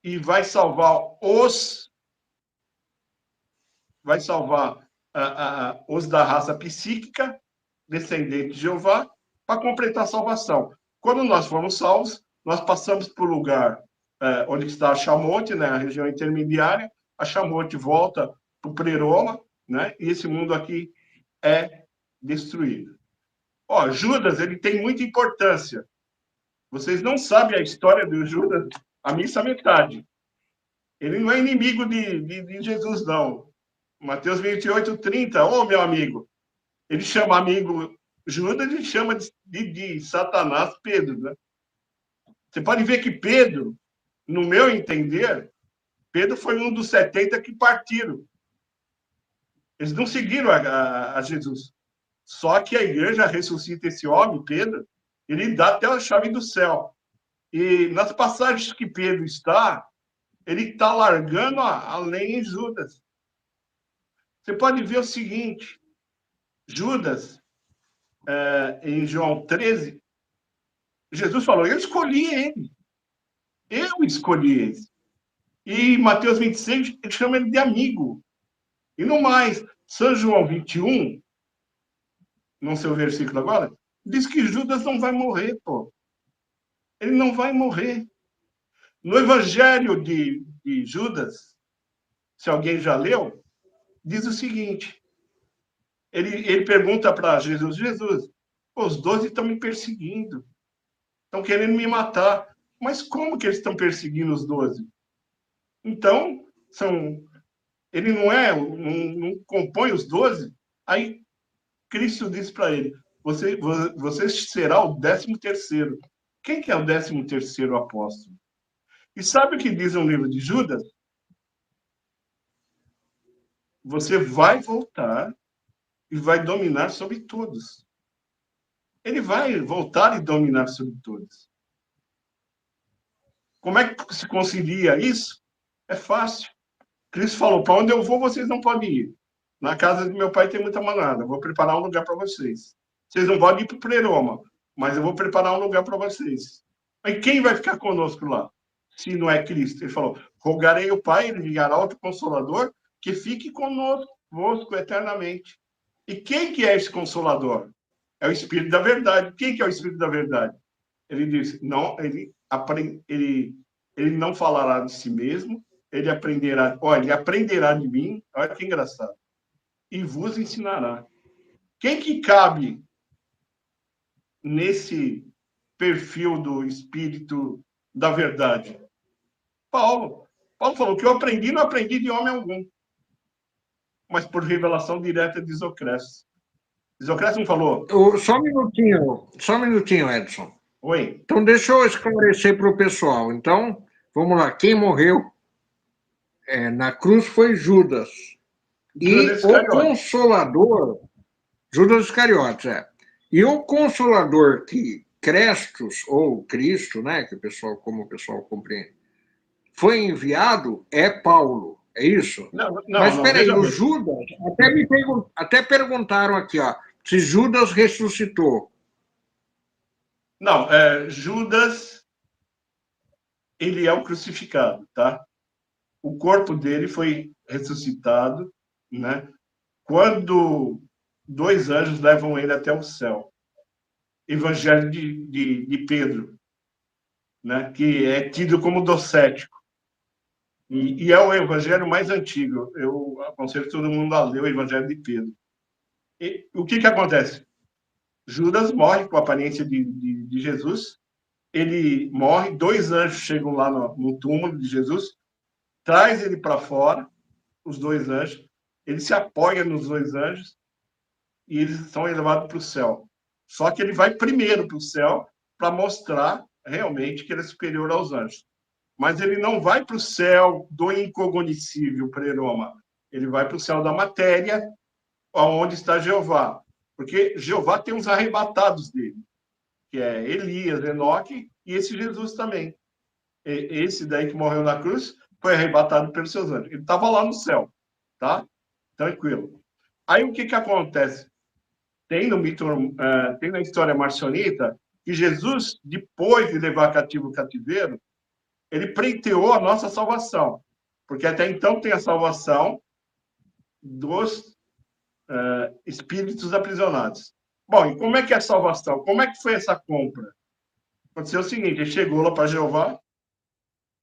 E vai salvar os da raça psíquica, descendente de Jeová, para completar a salvação. Quando nós fomos salvos, nós passamos por um lugar onde está a Chamote, né, a região intermediária, a Chamote volta para o Pleroma, né, e esse mundo aqui é destruído. Ó, Judas, ele tem muita importância. Vocês não sabem a história do Judas, a missa metade. Ele não é inimigo de Jesus, não. Mateus 28, 30, ô, meu amigo, ele chama amigo Judas e chama de Satanás Pedro, né? Você pode ver que Pedro, no meu entender, Pedro foi um dos 70 que partiram. Eles não seguiram a Jesus. Só que a igreja ressuscita esse homem, Pedro, ele dá até a chave do céu. E nas passagens que Pedro está, ele está largando a lei em Judas. Você pode ver o seguinte, Judas, em João 13, Jesus falou, eu escolhi ele. Eu escolhi ele. E Mateus 26, ele chama ele de amigo. E no mais, São João 21, no seu versículo agora, diz que Judas não vai morrer, pô. Ele não vai morrer. No Evangelho de Judas, se alguém já leu, diz o seguinte, ele pergunta para Jesus, os 12 estão me perseguindo, estão querendo me matar, mas como que eles estão perseguindo os 12? Então, ele não compõe os 12, aí Cristo diz para ele, você será o 13º. Quem que é o 13º apóstolo? E sabe o que diz no livro de Judas? Você vai voltar e vai dominar sobre todos. Ele vai voltar e dominar sobre todos. Como é que se concilia isso? É fácil. Cristo falou, para onde eu vou, vocês não podem ir. Na casa do meu pai tem muita manada. Vou preparar um lugar para vocês. Vocês não podem ir para o Pleroma, mas eu vou preparar um lugar para vocês. Mas quem vai ficar conosco lá? Se não é Cristo? Ele falou, rogarei o Pai, ele enviará outro Consolador, que fique conosco eternamente. E quem que é esse Consolador? É o Espírito da Verdade. Quem que é o Espírito da Verdade? Ele diz, não, ele não falará de si mesmo, ele aprenderá de mim, olha que engraçado, e vos ensinará. Quem que cabe nesse perfil do Espírito da Verdade? Paulo. Paulo falou que eu aprendi, não aprendi de homem algum, mas por revelação direta de Isocrates. Isocrates não falou? Só um minutinho, Edson. Oi. Então, deixa eu esclarecer para o pessoal. Então, vamos lá. Quem morreu na cruz foi Judas. E o Consolador, Judas Iscariotes, E o Consolador que Crestos, ou Cristo, né, que como o pessoal compreende, foi enviado é Paulo. É isso? Mas espera aí, o Judas, até perguntaram aqui, ó, se Judas ressuscitou. Não, Judas, ele é o crucificado, tá? O corpo dele foi ressuscitado, né? Quando 2 anjos levam ele até o céu. Evangelho de Pedro, né? Que é tido como docético. E é o evangelho mais antigo. Eu aconselho todo mundo a ler o Evangelho de Pedro. E o que acontece? Judas morre com a aparência de Jesus. Ele morre, 2 anjos chegam lá no túmulo de Jesus, traz ele para fora, os 2 anjos, ele se apoia nos 2 anjos e eles são elevados para o céu. Só que ele vai primeiro para o céu para mostrar realmente que ele é superior aos anjos. Mas ele não vai para o céu do incognoscível, Pleroma. Ele vai para o céu da matéria, onde está Jeová. Porque Jeová tem uns arrebatados dele, que é Elias, Enoque e esse Jesus também. Esse daí que morreu na cruz foi arrebatado pelos seus anjos. Ele estava lá no céu, tá? Tranquilo. Aí o que acontece? Tem no mito, tem na história marcionita que Jesus, depois de levar cativo o cativeiro, ele pleiteou a nossa salvação, porque até então tem a salvação dos espíritos aprisionados. Bom, e como é que é a salvação? Como é que foi essa compra? Aconteceu o seguinte, ele chegou lá para Jeová,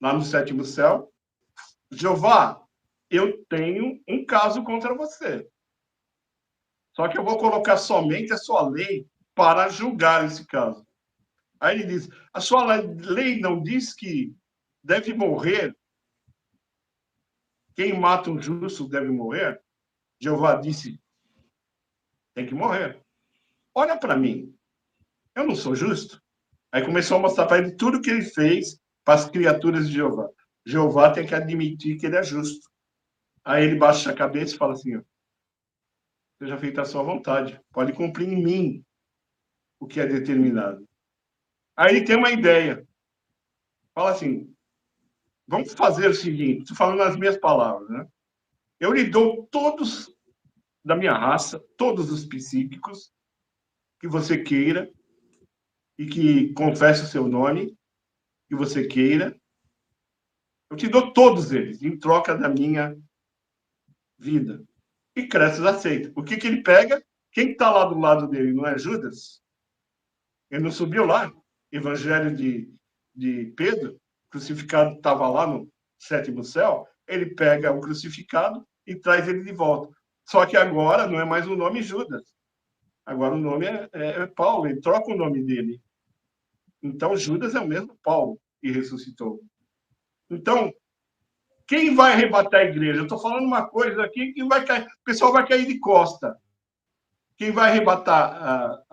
lá no 7º céu. Jeová, eu tenho um caso contra você. Só que eu vou colocar somente a sua lei para julgar esse caso. Aí ele diz, a sua lei não diz que deve morrer, quem mata um justo deve morrer? Jeová disse, tem que morrer. Olha para mim, eu não sou justo? Aí começou a mostrar para ele tudo que ele fez para as criaturas de Jeová. Jeová tem que admitir que ele é justo. Aí ele baixa a cabeça e fala assim, seja feita a sua vontade, pode cumprir em mim o que é determinado. Aí ele tem uma ideia. Fala assim, vamos fazer o seguinte, estou falando nas minhas palavras, né? Eu lhe dou todos da minha raça, todos os psíquicos que você queira e que confesse o seu nome, que você queira. Eu te dou todos eles, em troca da minha vida. E Cresces aceita. O que ele pega? Quem está lá do lado dele não é Judas? Ele não subiu lá? Evangelho de Pedro, crucificado estava lá no 7º céu. Ele pega o crucificado e traz ele de volta. Só que agora não é mais o nome Judas. Agora o nome é Paulo. Ele troca o nome dele. Então Judas é o mesmo Paulo que ressuscitou. Então, quem vai arrebatar a igreja? Eu estou falando uma coisa aqui que vai cair, o pessoal vai cair de costa. Quem vai arrebatar,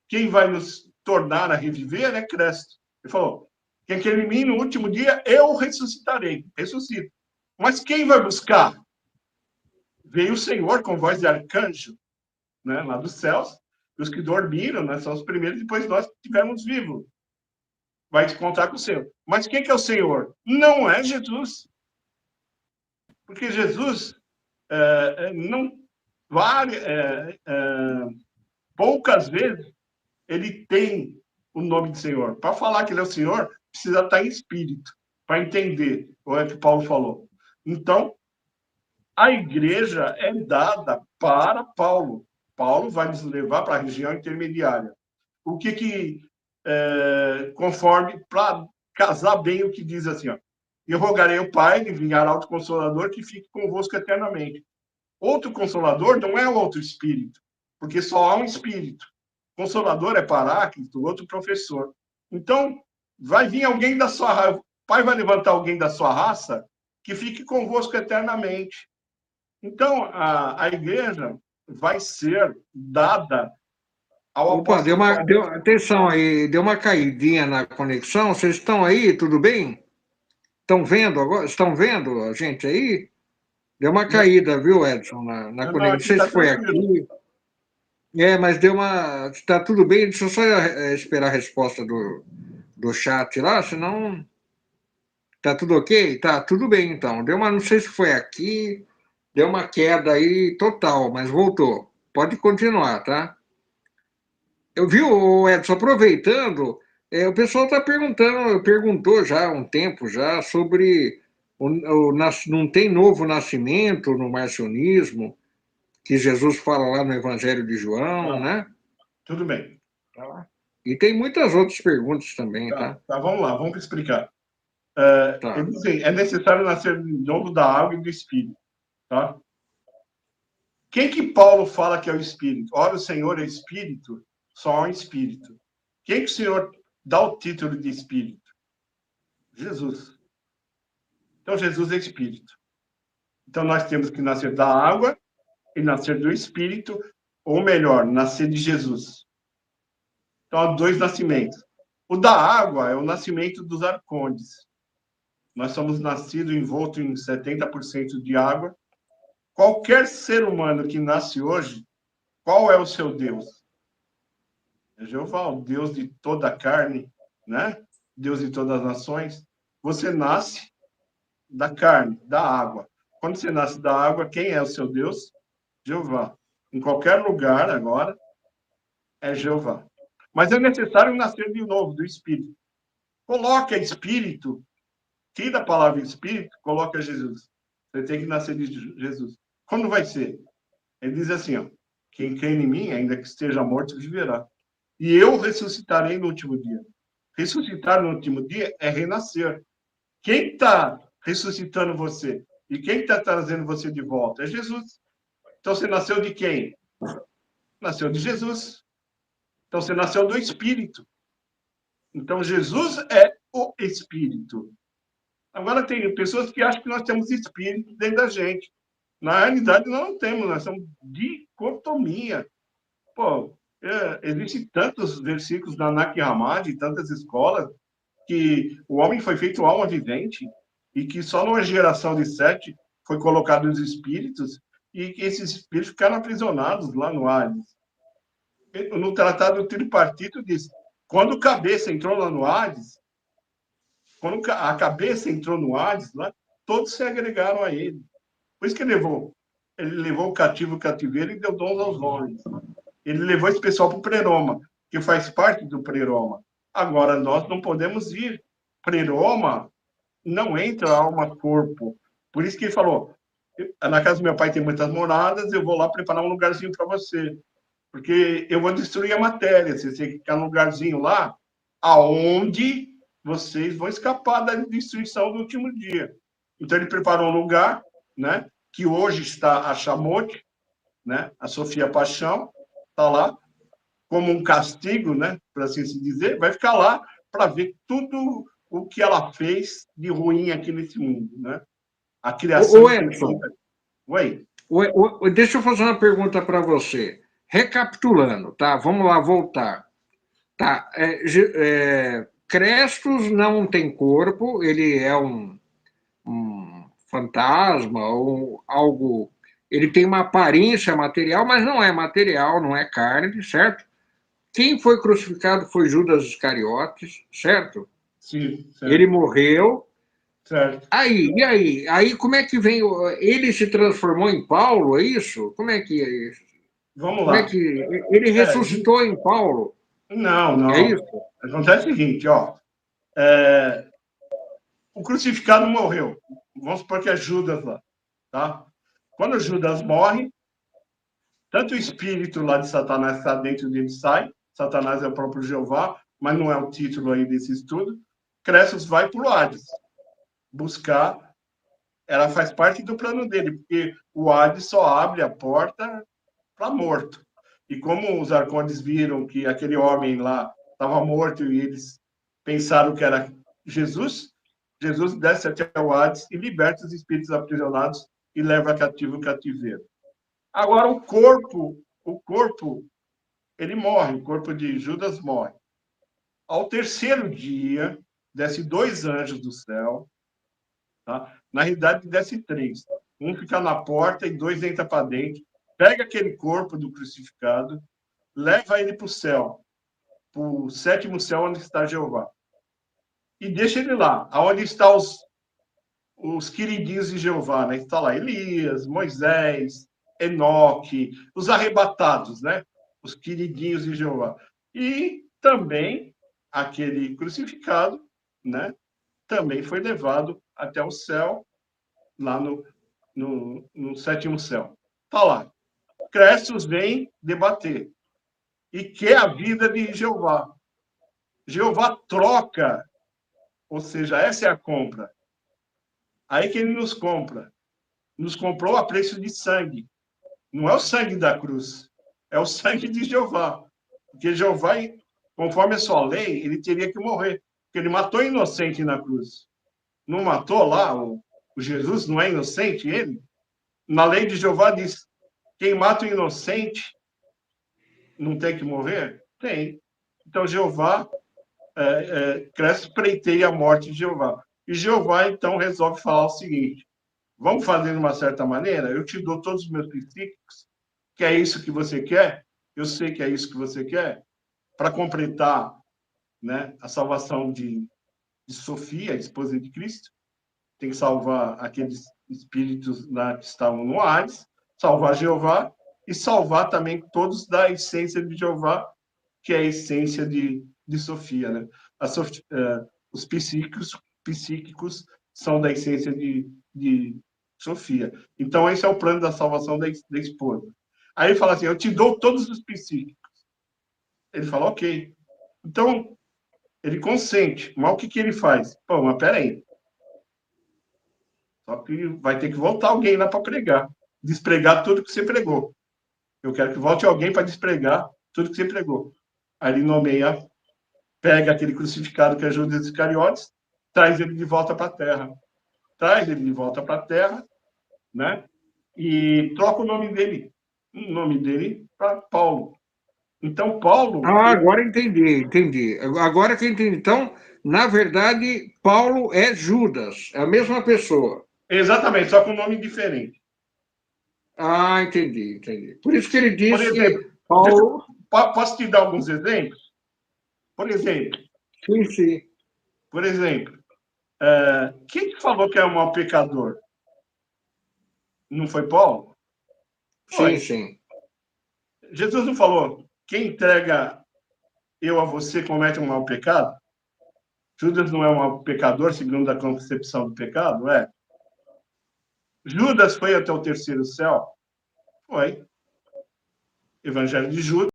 quem vai nos tornar a reviver é Cristo. Ele falou, quem quer em mim no último dia, eu ressuscitarei. Ressuscito. Mas quem vai buscar? Veio o Senhor com voz de arcanjo, né, lá dos céus. Os que dormiram, né, são os primeiros, depois nós que estivermos vivos. Vai te contar com o Senhor. Mas quem que é o Senhor? Não é Jesus. Porque Jesus não poucas vezes ele tem o nome de Senhor. Para falar que ele é o Senhor, precisa estar em espírito. para entender o que Paulo falou. Então, a igreja é dada para Paulo. Paulo vai nos levar para a região intermediária. O que conforme, para casar bem o que diz assim, ó, eu rogarei ao Pai, lhe enviará outro Consolador que fique convosco eternamente. Outro Consolador não é outro Espírito, porque só há um Espírito. Consolador é Paráclito, outro professor. Então, vai vir alguém da sua raça, o Pai vai levantar alguém da sua raça que fique convosco eternamente. Então, a igreja vai ser dada ao Opa, apóstolo Paulo. atenção aí, deu uma caidinha na conexão. Vocês estão aí, tudo bem? Estão vendo agora? Estão vendo a gente aí? Deu uma caída, viu, Edson, na Não, conexão. Não aqui sei está se foi tranquilo. aqui. Mas deu uma. Está tudo bem, deixa eu só esperar a resposta do chat lá, senão. Tá tudo ok? Tá tudo bem, então. Deu uma. Não sei se foi aqui, deu uma queda aí total, mas voltou. Pode continuar, tá? Eu vi o Edson aproveitando, o pessoal está perguntou já há um tempo já sobre não tem novo nascimento no marcionismo, que Jesus fala lá no Evangelho de João, né? Tudo bem. E tem muitas outras perguntas também, tá? Tá, vamos lá, vamos explicar. Tá. Ele diz assim, é necessário nascer de novo da água e do Espírito. Tá? Quem que Paulo fala que é o Espírito? Ora, o Senhor é Espírito, só há um Espírito. Quem que o Senhor dá o título de Espírito? Jesus. Então, Jesus é Espírito. Então, nós temos que nascer da água e nascer do Espírito, ou melhor, nascer de Jesus. Então, há dois nascimentos. O da água é o nascimento dos arcondes. Nós somos nascidos envolto em 70% de água. Qualquer ser humano que nasce hoje, qual é o seu Deus? É Jeová, o Deus de toda a carne, né? Deus de todas as nações. Você nasce da carne, da água. Quando você nasce da água, quem é o seu Deus? Jeová. Em qualquer lugar agora é Jeová. Mas é necessário nascer de novo do Espírito. Coloca Espírito, tira a palavra Espírito, coloca Jesus. Você tem que nascer de Jesus. Quando vai ser? Ele diz assim, ó, quem crê em mim, ainda que esteja morto, viverá. E eu ressuscitarei no último dia. Ressuscitar no último dia é renascer. Quem está ressuscitando você? E quem está trazendo você de volta? É Jesus. Então você nasceu de quem? Nasceu de Jesus. Então você nasceu do Espírito. Então Jesus é o Espírito. Agora tem pessoas que acham que nós temos Espírito dentro da gente. Na realidade, nós não temos, nós somos dicotomia. Pô, existem tantos versículos na Nag Hammadi, tantas escolas, que o homem foi feito alma vivente e que só numa geração de 7 foi colocado os espíritos e que esses espíritos ficaram aprisionados lá no Hades. No Tratado Tripartito diz, quando a cabeça entrou lá no Hades, quando a cabeça entrou no Hades, lá, todos se agregaram a ele. Por isso que ele levou o cativo o cativeiro e deu dons aos homens. Ele levou esse pessoal para o Pleroma, que faz parte do Pleroma. Agora, nós não podemos ir. Pleroma não entra alma-corpo. Por isso que ele falou, na casa do meu pai tem muitas moradas, eu vou lá preparar um lugarzinho para você. Porque eu vou destruir a matéria. Se você ficar num lugarzinho lá, aonde vocês vão escapar da destruição do último dia. Então, ele preparou um lugar, né, que hoje está a Chamote, né, a Sofia Paixão, está lá, como um castigo, né, para assim se dizer, vai ficar lá para ver tudo o que ela fez de ruim aqui nesse mundo, né? A criação Edson, Oi. Deixa eu fazer uma pergunta para você. Recapitulando, tá? Vamos lá, voltar. Tá. Crestos não tem corpo, ele é um fantasma ou algo. Ele tem uma aparência material, mas não é material, não é carne, certo? Quem foi crucificado foi Judas Iscariotes, certo? Sim, certo. Ele morreu. Certo. E aí? Aí como é que vem? Ele se transformou em Paulo, é isso? Como é que é isso? Vamos lá. Como é que ele ressuscitou em Paulo? Não, não. É isso? Acontece o seguinte, ó. o crucificado morreu. Vamos supor que é Judas lá, tá? Quando Judas morre, tanto o espírito lá de Satanás está dentro dele sai, Satanás é o próprio Jeová, mas não é o título aí desse estudo. Cressus vai para o Hades buscar, ela faz parte do plano dele, porque o Hades só abre a porta para morto. E como os arcontes viram que aquele homem lá estava morto e eles pensaram que era Jesus, Jesus desce até o Hades e liberta os espíritos aprisionados e leva cativo o cativeiro. Agora, o corpo, ele morre, o corpo de Judas morre. Ao terceiro dia, desce 2 anjos do céu, tá? Na realidade, desce 3. Um fica na porta e 2 entram para dentro, pega aquele corpo do crucificado, leva ele para o céu, para o 7º céu, onde está Jeová. E deixa ele lá, onde estão os queridinhos de Jeová, né? Está lá Elias, Moisés, Enoque, os arrebatados, né? Os queridinhos de Jeová. E também aquele crucificado, né? Também foi levado até o céu, lá no 7º céu. Está lá. Crestus vem debater e quer a vida de Jeová. Jeová troca, ou seja, essa é a compra. Aí que ele nos compra. Nos comprou a preço de sangue. Não é o sangue da cruz, é o sangue de Jeová. Porque Jeová, conforme a sua lei, ele teria que morrer. Porque ele matou inocente na cruz. Não matou lá o Jesus? Não é inocente ele? Na lei de Jeová diz, quem mata o inocente não tem que morrer? Tem. Então, Jeová, Cresce preiteia a morte de Jeová. E Jeová, então, resolve falar o seguinte, vamos fazer de uma certa maneira? Eu te dou todos os meus psíquicos, que é isso que você quer? Eu sei que é isso que você quer, para completar, né, a salvação de Sofia, a esposa de Cristo. Tem que salvar aqueles espíritos lá que estavam no Hades, salvar Jeová e salvar também todos da essência de Jeová, que é a essência de Sofia, né? Os psíquicos são da essência de Sofia. Então, esse é o plano da salvação da esposa. Aí ele fala assim, eu te dou todos os psíquicos. Ele fala, ok. Então, ele consente. Mas o que ele faz? Pô, mas peraí. Só que vai ter que voltar alguém lá para pregar. Despregar tudo que você pregou. Eu quero que volte alguém para despregar tudo que você pregou. Aí ele nomeia, pega aquele crucificado que é Judas Iscariotes, traz ele de volta para a terra. Traz ele de volta para a terra, né? E troca o nome dele para Paulo. Então, Paulo... Ah, agora entendi. Agora que eu entendi. Então, na verdade, Paulo é Judas, é a mesma pessoa. Exatamente, só com um nome diferente. Ah, entendi. Por isso que ele Por diz exemplo, que Paulo... posso te dar alguns exemplos? Por exemplo, Sim. Quem falou que é um mau pecador? Não foi Paulo? Foi. Sim. Jesus não falou, quem entrega eu a você comete um mau pecado? Judas não é um mau pecador, segundo a concepção do pecado? É. Judas foi até o 3º céu? Foi. Evangelho de Judas.